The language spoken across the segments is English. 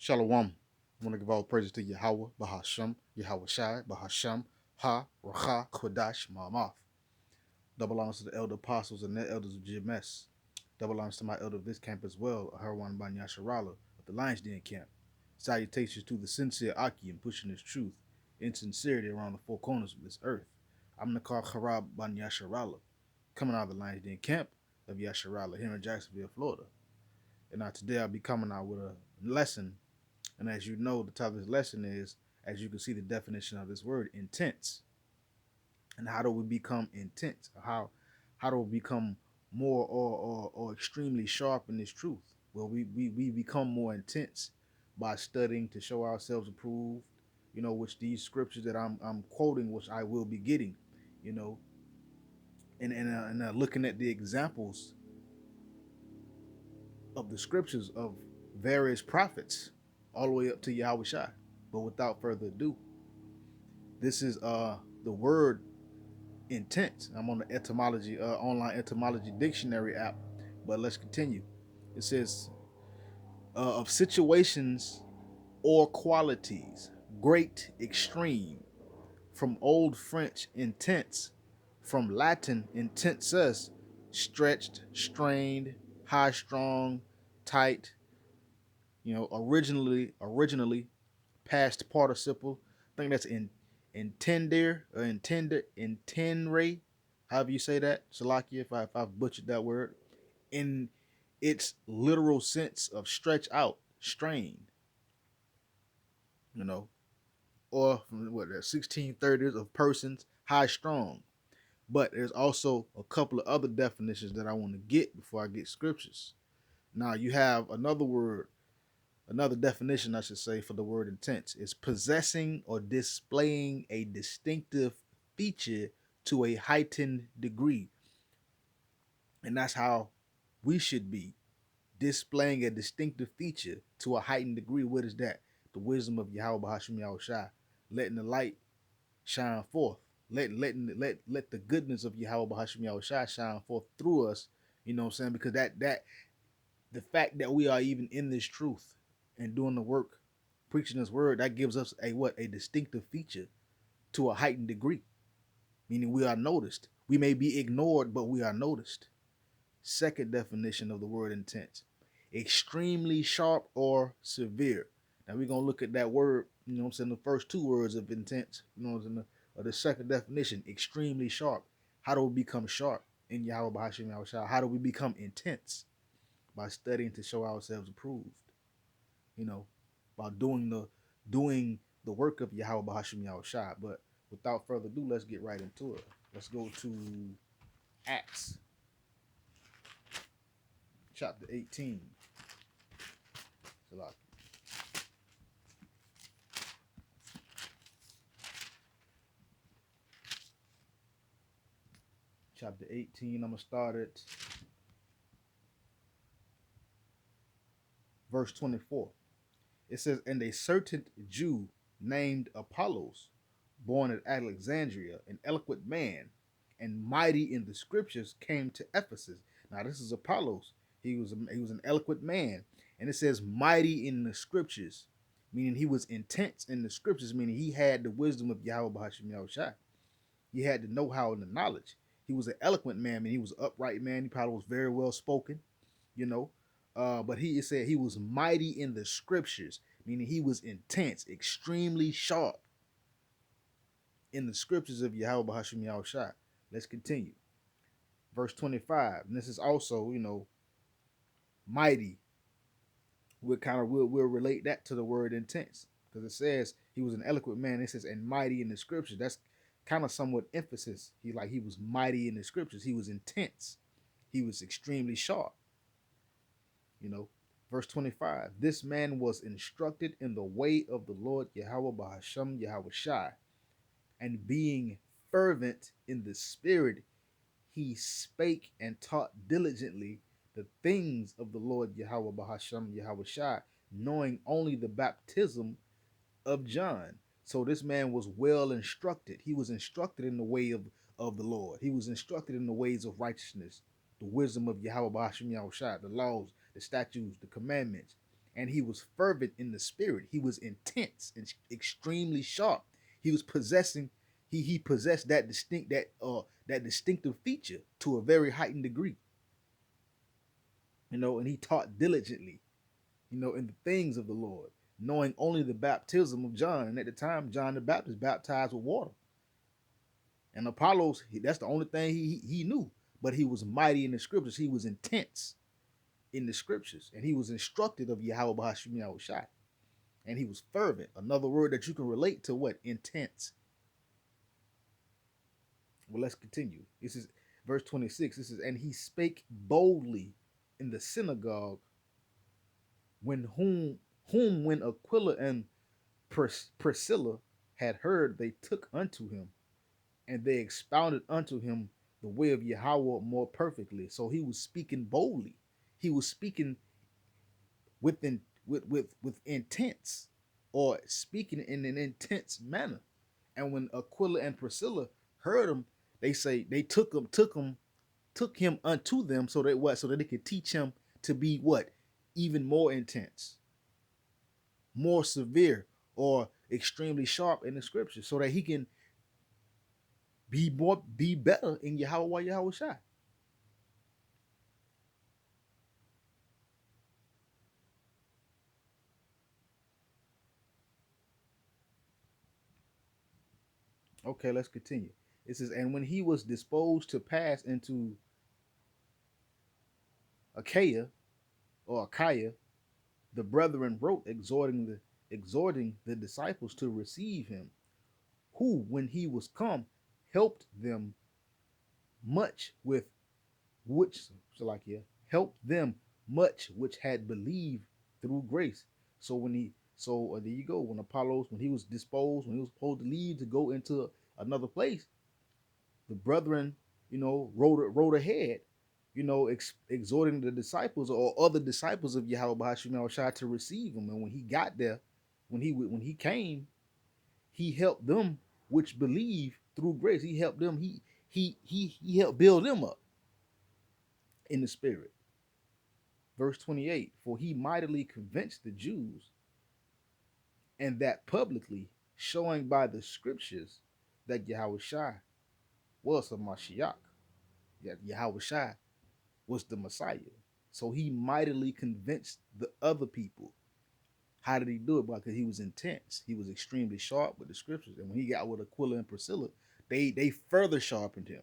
Shalom. I want to give all praises to Yahweh, Bahashem, Yahweh Shai, Bahashem, Ha, Racha, Kodash, Ma'amath. Double honors to the elder apostles and the elders of GMS. Double honors to my elder of this camp as well, Harwan Ban Yasharala of the Lions Den camp. Salutations to the sincere Aki in pushing his truth in sincerity around the four corners of this earth. I'm Nakar Harab Ban Yasharala, coming out of the Lions Den camp of Yasharala here in Jacksonville, Florida. And now today I'll be coming out with a lesson. And as you know, the title of this lesson is, as you can see, the definition of this word, intense. And how do we become intense? How do we become more or extremely sharp in this truth? Well, we become more intense by studying to show ourselves approved, which these scriptures that I'm quoting, which I will be getting, you know, and looking at the examples of the scriptures of various prophets all the way up to Yahweh Shai. But without further ado, this is the word intense. I'm on the etymology online etymology dictionary app, but let's continue. It says of situations or qualities, great, extreme, from Old French intense, from Latin intensus, stretched, strained, high strong, tight, originally past participle. I think that's in intender or intendre, however you say that. Salakia, if I've butchered that word. In its literal sense of stretch out, strained, you know, or from what the 1630s of persons, high strong. But there's also a couple of other definitions that I want to get before I get scriptures. Now you have another definition, I should say, for the word intense is possessing or displaying a distinctive feature to a heightened degree. And that's how we should be, displaying a distinctive feature to a heightened degree. What is that? The wisdom of Yahweh Hashem Yahweh Shai, letting the light shine forth. Let the goodness of Yahweh Hashem Yahweh Shai shine forth through us. You know what I'm saying? Because that the fact that we are even in this truth and doing the work, preaching this word, that gives us a distinctive feature to a heightened degree, meaning we are noticed. We may be ignored, but we are noticed. Second definition of the word intense: extremely sharp or severe. Now we're gonna look at that word, the first two words of intense, the second definition, extremely sharp. How do we become sharp in Yahweh B'Hashem Yahweh Shai? How do we become intense? By studying to show ourselves approved, by doing the work of Yahweh Bahashim Yahweh Shai. But without further ado, let's get right into it. Let's go to Acts chapter 18. Chapter 18, I'm going to start at verse 24. It says, and a certain Jew named Apollos, born at Alexandria, an eloquent man and mighty in the scriptures, came to Ephesus. Now this is Apollos. He was an eloquent man, and it says mighty in the scriptures, meaning he was intense in the scriptures, meaning he had the wisdom of Yahweh B'Hashem Yahweh Shai. He had the know-how and the knowledge. He was an eloquent man, he was an upright man. He probably was very well spoken, but he said he was mighty in the scriptures, meaning he was intense, extremely sharp in the scriptures of Yahweh B'Hashem Yahweh Shai. Let's continue. Verse 25. And this is also, mighty. We'll relate that to the word intense, because it says he was an eloquent man. It says and mighty in the scriptures. That's kind of somewhat emphasis. He was mighty in the scriptures. He was intense. He was extremely sharp. Verse 25. This man was instructed in the way of the Lord Yahweh B'Hashem Yahweh Shai, and being fervent in the spirit, he spake and taught diligently the things of the Lord Yahweh B'Hashem Yahweh Shai, knowing only the baptism of John. So this man was well instructed. He was instructed in the way of the Lord. He was instructed in the ways of righteousness, the wisdom of Yahweh B'Hashem Yahweh Shai, the laws, the statutes, the commandments. and he was fervent in the spirit. He was intense and extremely sharp. He was possessing. He possessed that distinctive feature to a very heightened degree. And he taught diligently. In the things of the Lord, knowing only the baptism of John. And at the time, John the Baptist baptized with water. And Apollos, that's the only thing he knew. But he was mighty in the scriptures. He was intense in the scriptures. And he was instructed of Yahweh Bahashim Yahushai. And he was fervent. Another word that you can relate to what? Intense. Well, let's continue. This is verse 26. This is, and he spake boldly in the synagogue, whom when Aquila and Priscilla had heard, they took unto him, and they expounded unto him the way of Yahweh more perfectly. So he was speaking boldly. He was speaking with intense, or speaking in an intense manner. And when Aquila and Priscilla heard him, they say they took him unto them, so that what? So that they could teach him to be what? Even more intense, more severe, or extremely sharp in the scriptures, so that he can be better in Yahweh Shai. Okay, let's continue. It says, and when he was disposed to pass into Achaia or Achaia, the brethren wrote exhorting the disciples to receive him, who, when he was come, helped them much with which helped them much which had believed through grace. So there you go. When he was disposed, when he was supposed to leave to go into another place, the brethren, rode ahead, exhorting the disciples or other disciples of Yahweh Bahashim Shai to receive him. And when he got there, when he came, he helped them which believe through grace. He helped them. He helped build them up in the spirit. Verse 28, for he mightily convinced the Jews, and that publicly, showing by the scriptures that Yahweh Shai was a Mashiach, that Yahweh Shai was the Messiah. So he mightily convinced the other people. How did he do it? Because he was intense. He was extremely sharp with the scriptures. And when he got with Aquila and Priscilla, they further sharpened him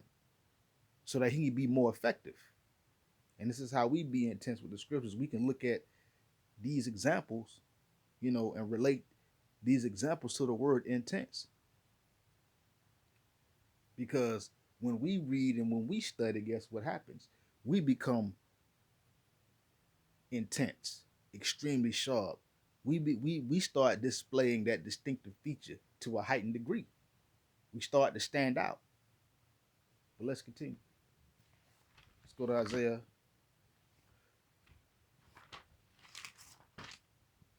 so that he could be more effective. And this is how we be intense with the scriptures. We can look at these examples, and relate these examples to the word intense. Because when we read and when we study, guess what happens? We become intense, extremely sharp. We start displaying that distinctive feature to a heightened degree. We start to stand out. But let's continue. Let's go to Isaiah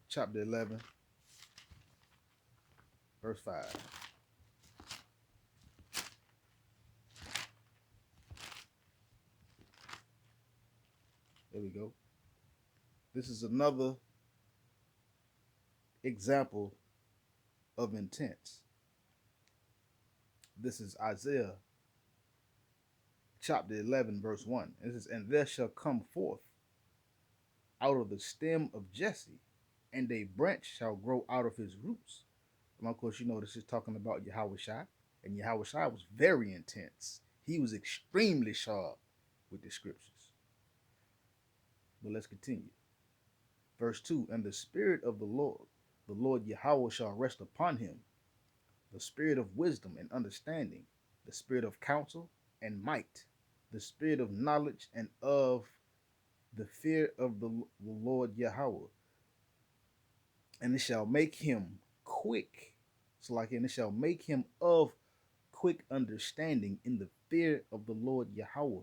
chapter 11, verse 5. There we go. This is another example of intense. This is Isaiah chapter 11, verse 1. It says, and there shall come forth out of the stem of Jesse, and a branch shall grow out of his roots. And of course, this is talking about Yahweh Shai, and Yahweh Shai was very intense. He was extremely sharp with the scriptures. But let's continue. Verse 2, and the Spirit of the Lord Yahweh shall rest upon him, the Spirit of wisdom and understanding, the Spirit of counsel and might, the Spirit of knowledge and of the fear of the Lord Yahweh. And it shall make him quick. And it shall make him of quick understanding in the fear of the Lord Yahweh.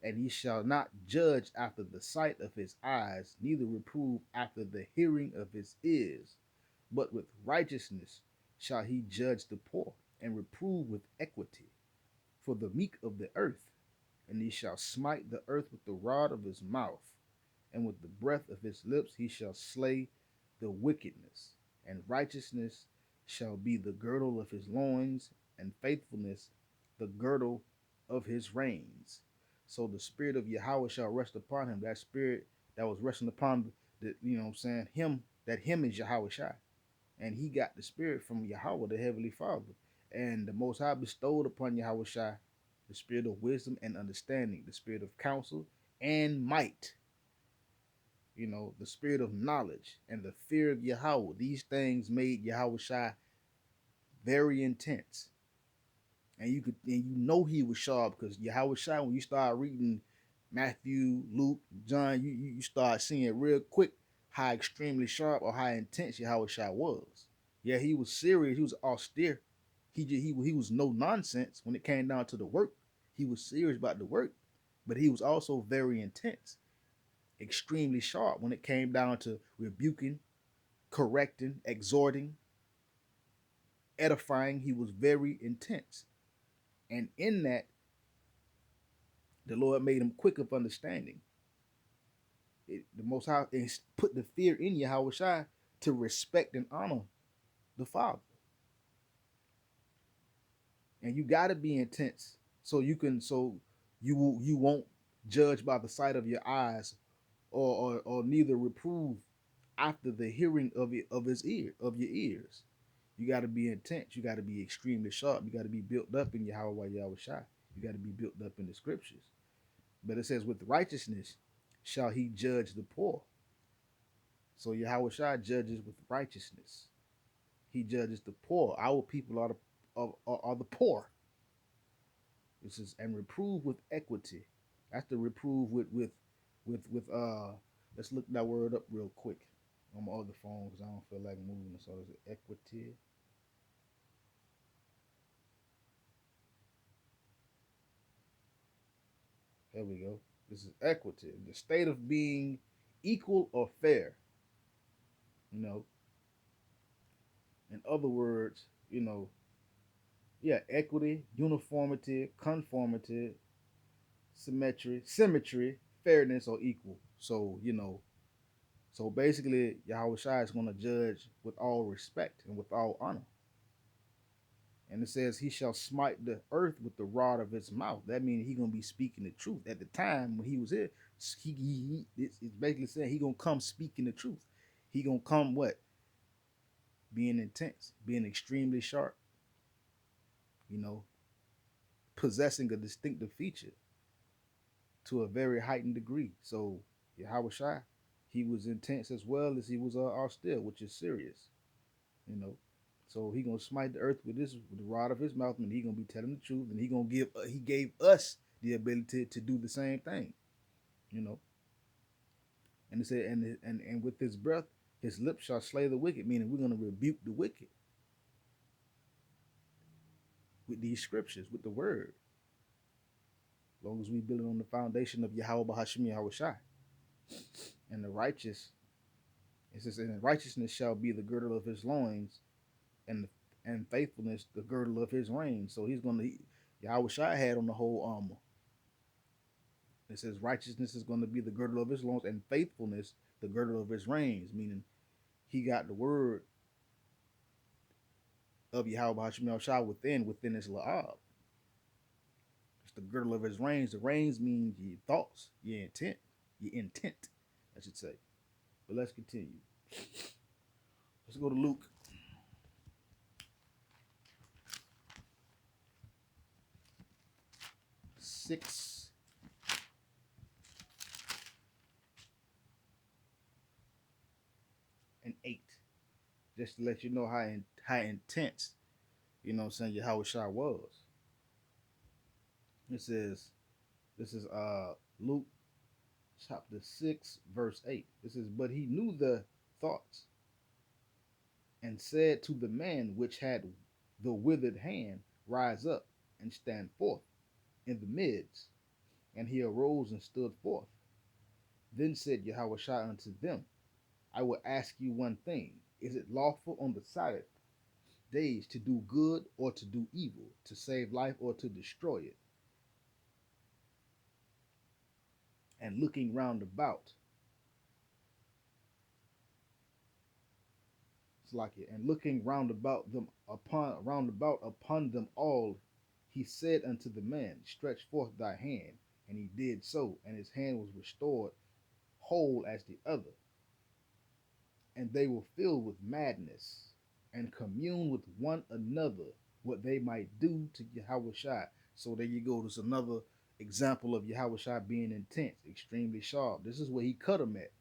And he shall not judge after the sight of his eyes, neither reprove after the hearing of his ears. But with righteousness shall he judge the poor, and reprove with equity for the meek of the earth. And he shall smite the earth with the rod of his mouth. and with the breath of his lips he shall slay the wickedness, and righteousness shall be the girdle of his loins, and faithfulness the girdle of his reins. So the spirit of Yahweh shall rest upon him. That spirit that was resting upon the, you know what I'm saying, him, that him is Yahweh Shai. And he got the spirit from Yahweh, the Heavenly Father. And the Most High bestowed upon Yahweh Shai the spirit of wisdom and understanding, the spirit of counsel and might, the spirit of knowledge and the fear of Yahweh. These things made Yahweh Shai very intense. And he was sharp because Yahweh Shai, when you start reading Matthew, Luke, John, you start seeing real quick how extremely sharp or how intense Yahweh Shai was. Yeah, he was serious. He was austere. He was no nonsense when it came down to the work. He was serious about the work, but he was also very intense, extremely sharp when it came down to rebuking, correcting, exhorting, edifying. He was very intense, and in that, the Lord made him quick of understanding. The Most High put the fear in Yahweh Shai to respect and honor the Father. And you got to be intense so you won't judge by the sight of your eyes, or neither reprove after the hearing of your ears. You got to be intense. You got to be extremely sharp. You got to be built up in Yahweh Shai. You got to be built up in the scriptures. But it says, with righteousness shall he judge the poor. So Yahweh Shai judges with righteousness. He judges the poor. Our people are the poor. This is, and reprove with equity. That's the reprove with. Let's look that word up real quick on my other phone because I don't feel like moving. So is it equity? There we go. This is equity, the state of being equal or fair. You know, in other words, yeah, equity, uniformity, conformity, symmetry, fairness, or equal. So basically, Yahweh Shai is going to judge with all respect and with all honor. And it says, he shall smite the earth with the rod of his mouth. That means he's going to be speaking the truth. At the time when he was here, it's basically saying he going to come speaking the truth. He going to come what? Being intense, being extremely sharp, you know, possessing a distinctive feature to a very heightened degree. So Yahweh Shai, he was intense as well as he was austere, which is serious, you know. So he gonna smite the earth with the rod of his mouth, and he gonna be telling the truth, and he gave us the ability to do the same thing, you know. And it said, and with his breath, his lips shall slay the wicked, meaning we're gonna rebuke the wicked with these scriptures, with the word, as long as we build it on the foundation of Yahweh Bahashim Yahweh Shai. And the righteous, it says, and righteousness shall be the girdle of his loins, and faithfulness the girdle of his reins. So Yahweh Shai had on the whole armor. It says righteousness is going to be the girdle of his loins, and faithfulness the girdle of his reins, meaning he got the word of Yahweh Bahashim Shai within his la'ab. It's the girdle of his reins. The reins means your thoughts, your intent, I should say. But let's continue. Let's go to Luke. Six and 8. Just to let you know how intense, Yahweh Shai was. This is Luke chapter 6, verse 8. It says, but he knew the thoughts, and said to the man which had the withered hand, rise up and stand forth in the midst. And he arose and stood forth. Then said Yahweh Shai unto them, I will ask you one thing. Is it lawful on the Sabbath days to do good or to do evil, to save life or to destroy it? And looking round about, like it. And looking round about upon them all, he said unto the man, stretch forth thy hand. And he did so, and his hand was restored whole as the other. And they were filled with madness, and communed with one another what they might do to Yahushua. So there you go. There's another example of Yahushua being intense, extremely sharp. This is where he cut him at.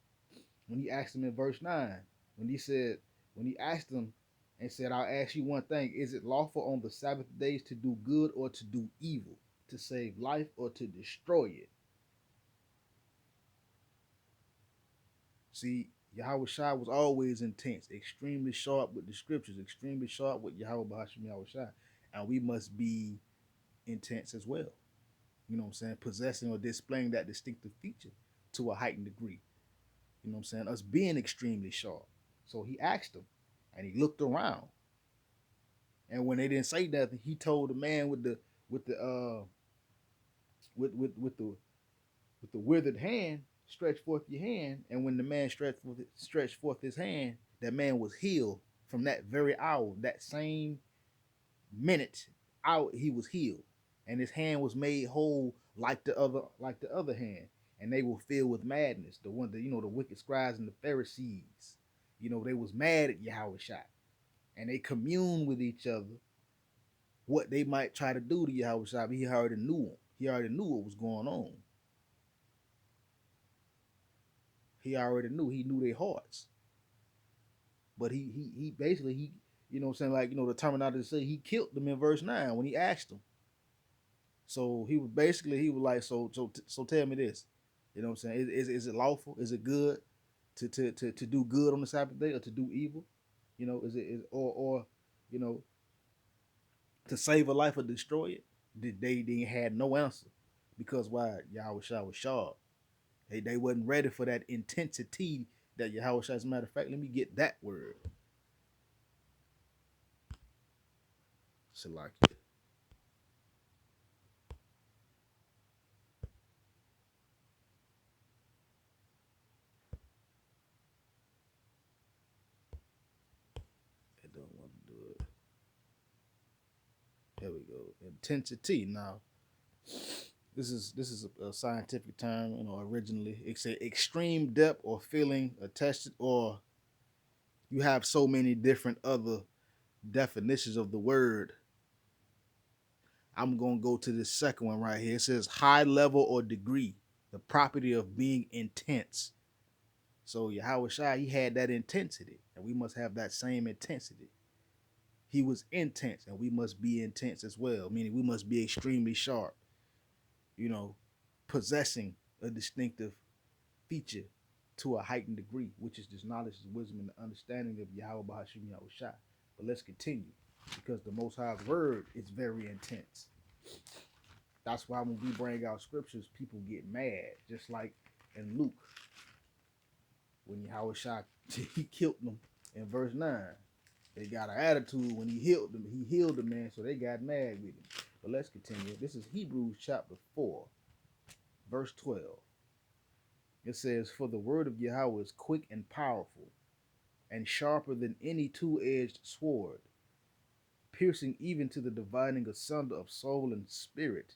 When he asked him in verse 9, when he asked him and said, I'll ask you one thing, is it lawful on the Sabbath days to do good or to do evil, to save life or to destroy it? See, Yahweh Shai was always intense, extremely sharp with the scriptures, extremely sharp with Yahweh Bahashim Yahweh Shai. And we must be intense as well. You know what I'm saying? Possessing or displaying that distinctive feature to a heightened degree. You know what I'm saying? Us being extremely sharp. So he asked him, and he looked around. And when they didn't say nothing, he told the man with the with the with the withered hand, stretch forth your hand. And when the man stretched forth his hand, that man was healed from that very hour, that same minute out, he was healed, and his hand was made whole like the other hand. And they were filled with madness. The one that the wicked scribes and the Pharisees, they was mad at Yahweh Shai, and they communed with each other what they might try to do to Yahweh Shai. But he already knew him. He already knew what was going on. He already knew. He knew their hearts. But he basically what I'm saying, like, the terminology to say, he killed them in verse 9 when he asked them. So he was like, so tell me this. You know what I'm saying? Is it lawful? Is it good to do good on the Sabbath day or to do evil? Or to save a life or destroy it? They had no answer, because why? Yahweh Shai was sharp. They wasn't ready for that intensity that Yahweh Shai. As a matter of fact, let me get that word. Salakia. I don't want to do it. There we go. Intensity. Now, this is a scientific term. Originally it's a extreme depth or feeling attached, or you have so many different other definitions of the word. I'm gonna go to this second one right here. It says high level or degree, the property of being intense. So Yahweh Shai, he had that intensity, and we must have that same intensity. He was intense, and we must be intense as well, meaning we must be extremely sharp, possessing a distinctive feature to a heightened degree, which is this knowledge, wisdom, and the understanding of Yahweh Bahashim Yahweh Shai. But let's continue, because the Most High's word is very intense. That's why when we bring out scriptures, people get mad, just like in Luke, when Yahweh Shai, he killed them in verse 9. They got an attitude when he healed them. He healed the man, so they got mad with him. But let's continue. This is Hebrews chapter 4, verse 12. It says, for the word of Yahweh is quick and powerful, and sharper than any two-edged sword, piercing even to the dividing asunder of soul and spirit,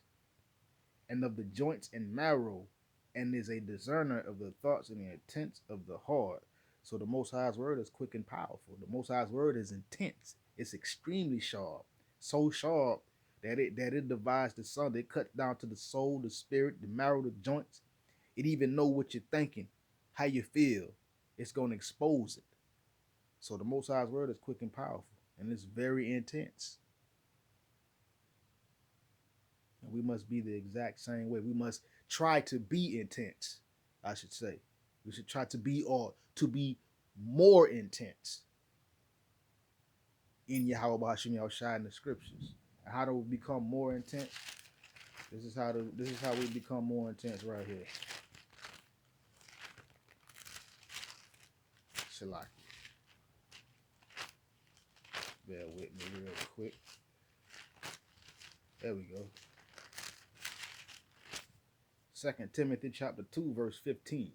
and of the joints and marrow, and is a discerner of the thoughts and the intents of the heart. So the Most High's word is quick and powerful. The Most High's word is intense. It's extremely sharp. So sharp that it divides the asunder. It cuts down to the soul, the spirit, the marrow, the joints. It even know what you're thinking, how you feel. It's going to expose it. So the Most High's word is quick and powerful, and it's very intense. And we must be the exact same way. We must try to be intense, I should say. We should try to be more intense in Yahweh Bahashim Yahweh Shai in the scriptures. And how do we become more intense? This is how we become more intense right here. Shalaki. Bear with me real quick. There we go. 2 Timothy chapter 2, verse 15.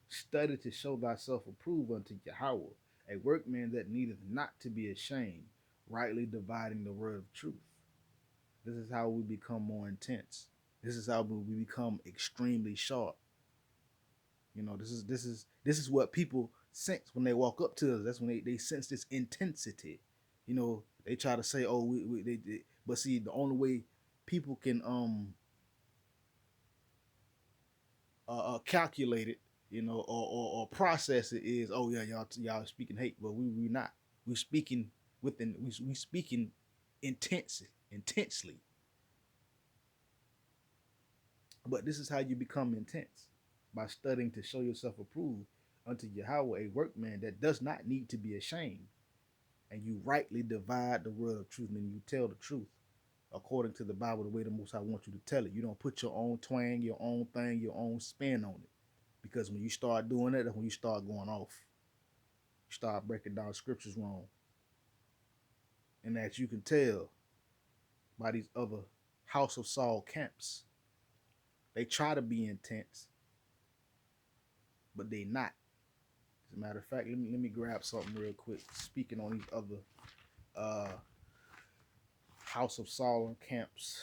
Study to show thyself approved unto Yahweh, A workman that needeth not to be ashamed, rightly dividing the word of truth. This is how we become more intense. This is how we become extremely sharp. You know, this is what people sense when they walk up to us. That's when they sense this intensity. You know, they try to say, "Oh, they," but see, the only way people can calculate it, you know, or process it is, oh yeah, y'all speaking hate, but we not. We speaking within we speaking intensely. But this is how you become intense, by studying to show yourself approved unto Yahweh, a workman that does not need to be ashamed, and you rightly divide the word of truth, meaning you tell the truth according to the Bible, the way the Most High wants you to tell it. You don't put your own twang, your own thing, your own spin on it. Because when you start doing it, that's when you start going off. You start breaking down scriptures wrong. And that you can tell by these other House of Saul camps. They try to be intense, but they not. As a matter of fact, let me grab something real quick. Speaking on these other uh, House of Saul camps.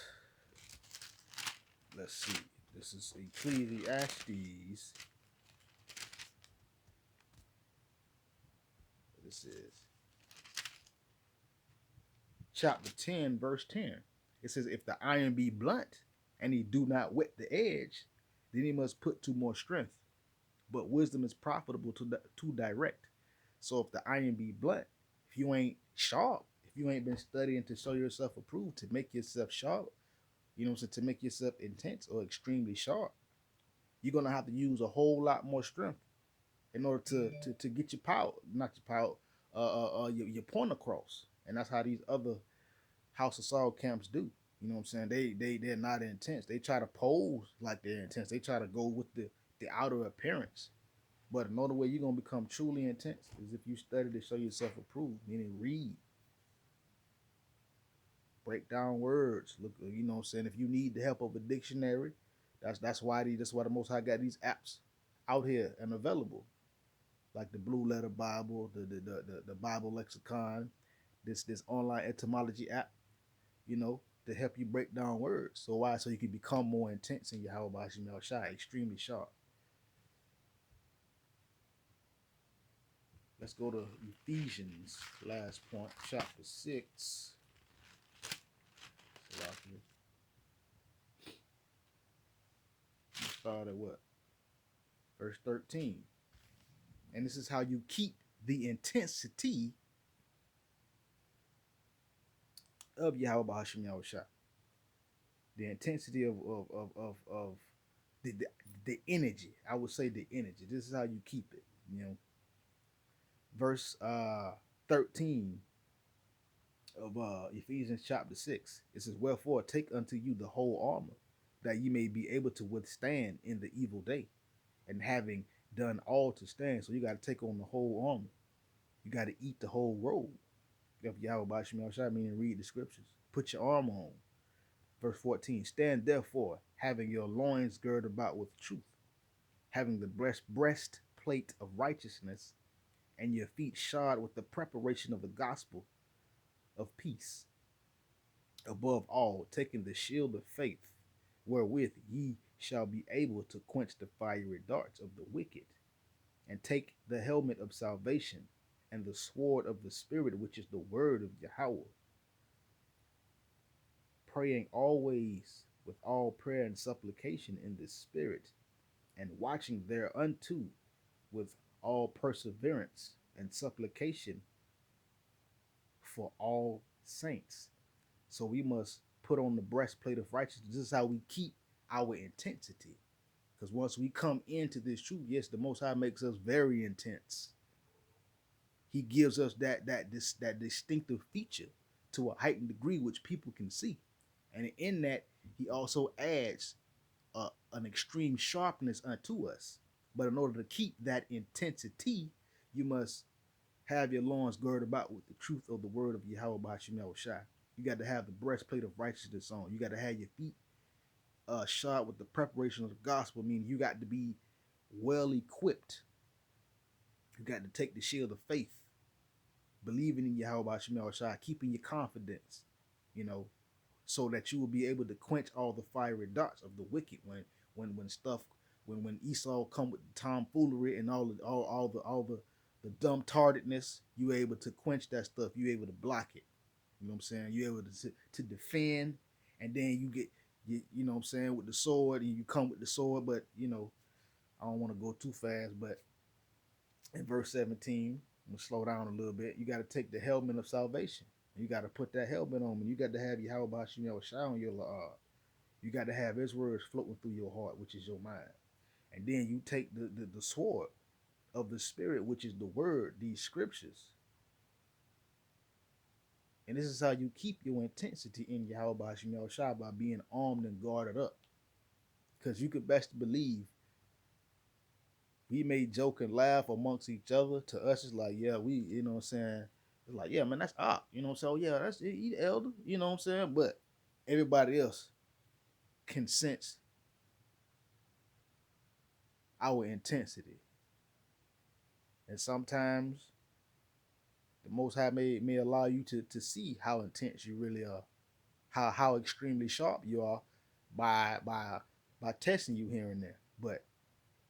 Let's see. This is Ecclesiastes. This is chapter 10, verse 10. It says, if the iron be blunt and he do not whet the edge, then he must put to more strength. But wisdom is profitable to direct. So if the iron be blunt, if you ain't sharp, if you ain't been studying to show yourself approved, to make yourself sharp, you know what I'm saying, to make yourself intense or extremely sharp, you're gonna have to use a whole lot more strength in order to get your power, not your power, your point across. And that's how these other House of Saul camps do. You know what I'm saying? They're not intense. They try to pose like they're intense. They try to go with the outer appearance. But another way you're gonna become truly intense is if you study to show yourself approved, meaning read, break down words. Look, you know what I'm saying? If you need the help of a dictionary, that's why the Most High got these apps out here and available, like the Blue Letter Bible, the Bible Lexicon, this online etymology app, you know, to help you break down words. So why? So you can become more intense in your Yahweh Hashem Shai, extremely sharp. Let's go to Ephesians, last point, chapter 6. Start at what? Verse 13. And this is how you keep the intensity of Yahweh Hashem Shai. The intensity of the, the the energy. I would say the energy. This is how you keep it. You know, verse 13 of Ephesians chapter 6. It says, wherefore take unto you the whole armor, that ye may be able to withstand in the evil day, and having done all to stand. So you got to take on the whole armor. You got to eat the whole robe. You have Yahweh Bashim Shai, meaning read the scriptures. Put your armor on. Verse 14, stand therefore, having your loins girded about with truth, having the breastplate of righteousness, and your feet shod with the preparation of the gospel of peace. Above all, taking the shield of faith, wherewith ye shall be able to quench the fiery darts of the wicked, and take the helmet of salvation and the sword of the Spirit, which is the word of Yahweh, praying always with all prayer and supplication in the Spirit, and watching thereunto with all perseverance and supplication for all saints. So we must put on the breastplate of righteousness. This is how we keep our intensity. Because once we come into this truth, yes, the Most High makes us very intense. He gives us that distinctive feature to a heightened degree, which people can see. And in that, he also adds an extreme sharpness unto us. But in order to keep that intensity, you must have your loins girded about with the truth of the word of Yahweh Bashim Shai. You got to have the breastplate of righteousness on. You got to have your feet shod with the preparation of the gospel, meaning you got to be well equipped. You got to take the shield of faith. believing in Yahweh Shemel Shai, keeping your confidence, you know, so that you will be able to quench all the fiery darts of the wicked when stuff when Esau come with tomfoolery and all the dumb tardedness, you able to quench that stuff. You able to block it. You know what I'm saying? You able to defend, and then you know what I'm saying, with the sword, and you come with the sword. But I don't want to go too fast. But in verse 17, I'm gonna slow down a little bit. You got to take the helmet of salvation. You got to put that helmet on, and you got to have Yahweh Bashim Shai on your You got to have His words floating through your heart, which is your mind. And then you take the sword of the Spirit, which is the word, these scriptures. And this is how you keep your intensity in Yahweh Bashim Shai, by being armed and guarded up. Because you could best believe we may joke and laugh amongst each other. To us, it's like, yeah, you know what I'm saying? It's like, yeah, man, that's up. You know what I'm saying? Oh, yeah, that's he the elder. You know what I'm saying? But everybody else can sense our intensity. And sometimes the Most High may allow you to see how intense you really are, how extremely sharp you are by testing you here and there. But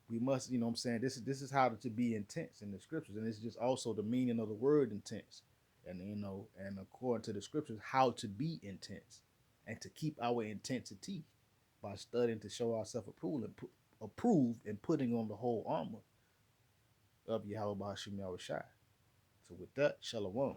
we must, you know what I'm saying, this is how to be intense in the scriptures. And it's just also the meaning of the word intense. And and according to the scriptures, how to be intense and to keep our intensity by studying to show ourselves approved and putting on the whole armor of Yahweh Shai. So with that, shalom.